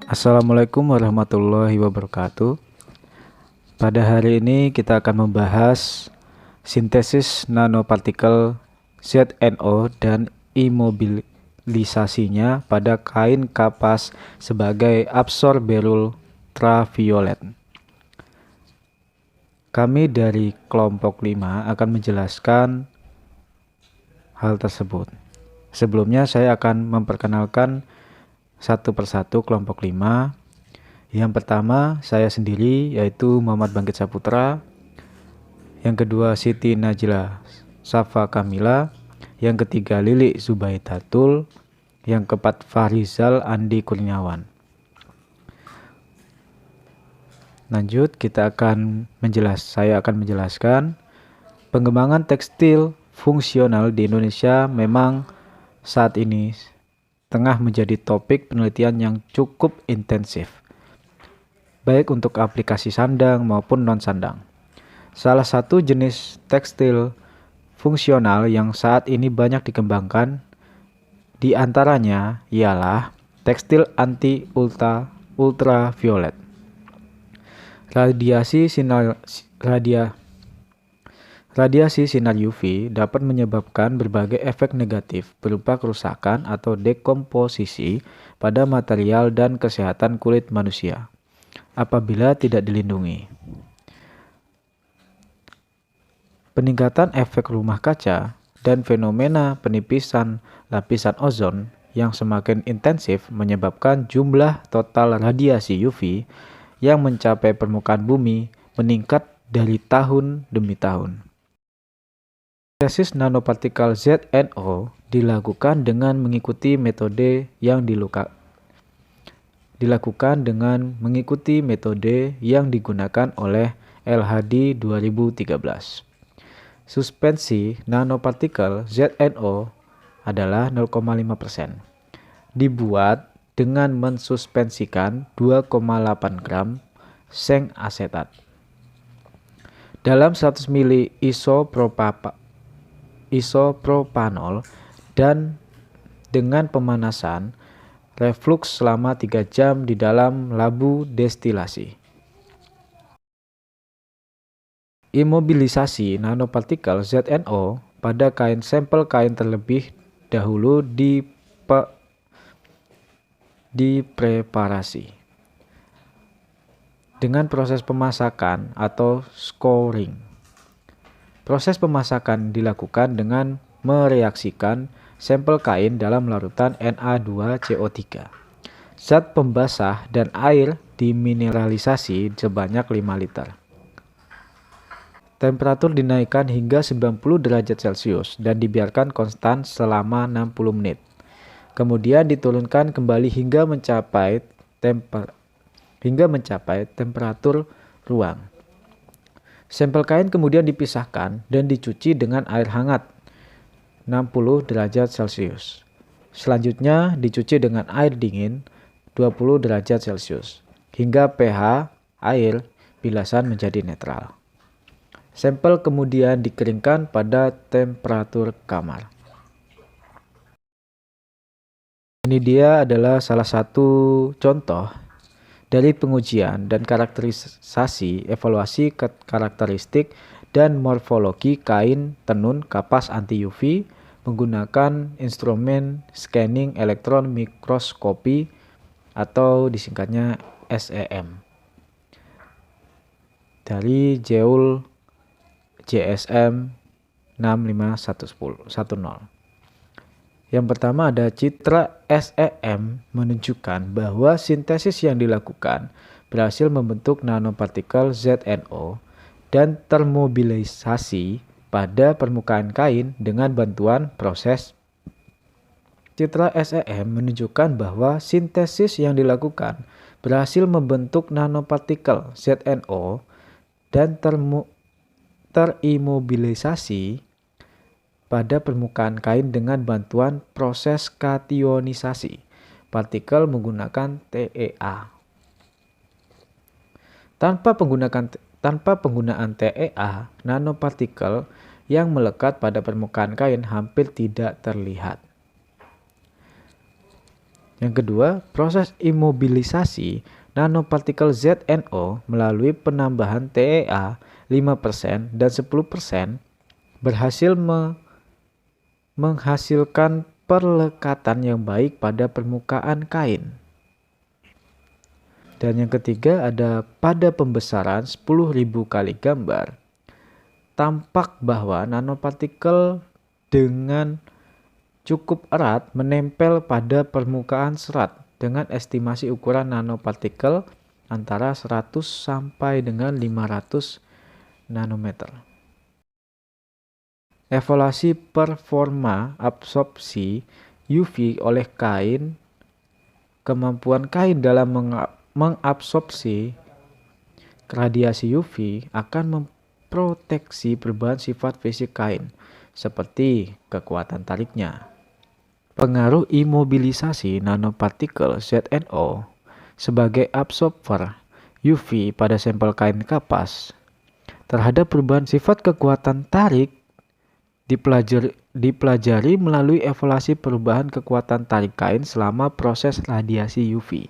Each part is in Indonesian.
Assalamualaikum warahmatullahi wabarakatuh. Pada hari ini kita akan membahas sintesis nanopartikel ZNO dan imobilisasinya pada kain kapas sebagai absorber ultraviolet. Kami dari kelompok 5 akan menjelaskan hal tersebut. Sebelumnya saya akan memperkenalkan satu persatu kelompok 5. Yang pertama saya sendiri, yaitu Muhammad Bangkit Saputra. Yang kedua Siti Najla Safa Kamila. Yang ketiga Lili Zubaidatul. Yang keempat Farizal Andi Kurniawan. Lanjut, saya akan menjelaskan pengembangan tekstil fungsional di Indonesia memang saat ini tengah menjadi topik penelitian yang cukup intensif, baik untuk aplikasi sandang maupun non-sandang. Salah satu jenis tekstil fungsional yang saat ini banyak dikembangkan di antaranya ialah tekstil anti-ultraviolet. Radiasi sinar UV dapat menyebabkan berbagai efek negatif berupa kerusakan atau dekomposisi pada material dan kesehatan kulit manusia apabila tidak dilindungi. Peningkatan efek rumah kaca dan fenomena penipisan lapisan ozon yang semakin intensif menyebabkan jumlah total radiasi UV yang mencapai permukaan bumi meningkat dari tahun demi tahun. Sintesis nanopartikel ZNO dilakukan dengan mengikuti metode yang digunakan oleh LHD 2013. Suspensi nanopartikel ZNO adalah 0,5%. Dibuat dengan mensuspensikan 2,8 gram seng asetat dalam 100 ml isopropanol dan dengan pemanasan reflux selama 3 jam di dalam labu destilasi. Imobilisasi nanopartikel ZNO pada sampel kain terlebih dahulu dipreparasi dengan proses pemasakan atau scoring. Proses pemasakan dilakukan dengan mereaksikan sampel kain dalam larutan Na2CO3. Zat pembasah dan air dimineralisasi sebanyak 5 liter. Temperatur dinaikkan hingga 90 derajat Celcius dan dibiarkan konstan selama 60 menit. Kemudian diturunkan kembali hingga mencapai temperatur ruang. Sampel kain kemudian dipisahkan dan dicuci dengan air hangat 60 derajat Celcius. Selanjutnya dicuci dengan air dingin 20 derajat Celcius hingga pH air bilasan menjadi netral. Sampel kemudian dikeringkan pada temperatur kamar. Ini dia adalah salah satu contoh dari pengujian dan karakterisasi evaluasi karakteristik dan morfologi kain tenun kapas anti-UV menggunakan instrumen scanning elektron mikroskopi atau disingkatnya SEM dari Jeul JSM 65110. Yang pertama ada citra SEM menunjukkan bahwa sintesis yang dilakukan berhasil membentuk nanopartikel ZNO dan termobilisasi pada permukaan kain dengan bantuan proses. Citra SEM menunjukkan bahwa sintesis yang dilakukan berhasil membentuk nanopartikel ZNO dan terimobilisasi pada permukaan kain dengan bantuan proses kationisasi partikel menggunakan TEA. Tanpa penggunaan TEA, nanopartikel yang melekat pada permukaan kain hampir tidak terlihat. Yang kedua, proses imobilisasi nanopartikel ZNO melalui penambahan TEA 5% dan 10% berhasil menghasilkan perlekatan yang baik pada permukaan kain. Dan yang ketiga ada pada pembesaran 10.000 kali gambar, tampak bahwa nanopartikel dengan cukup erat menempel pada permukaan serat dengan estimasi ukuran nanopartikel antara 100 sampai dengan 500 nanometer. Evaluasi performa absorpsi UV oleh kain. Kemampuan kain dalam mengabsorpsi radiasi UV akan memproteksi perubahan sifat fisik kain, seperti kekuatan tariknya. Pengaruh imobilisasi nanopartikel ZNO sebagai absorber UV pada sampel kain kapas terhadap perubahan sifat kekuatan tarik dipelajari melalui evaluasi perubahan kekuatan tarik kain selama proses radiasi UV.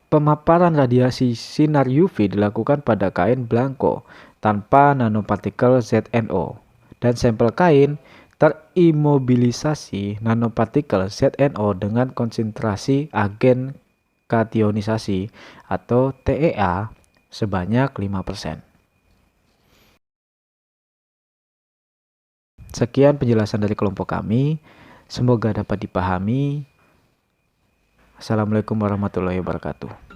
Pemaparan radiasi sinar UV dilakukan pada kain blanko tanpa nanopartikel ZNO dan sampel kain terimobilisasi nanopartikel ZNO dengan konsentrasi agen kationisasi atau TEA sebanyak 5%. Sekian penjelasan dari kelompok kami. Semoga dapat dipahami. Assalamualaikum warahmatullahi wabarakatuh.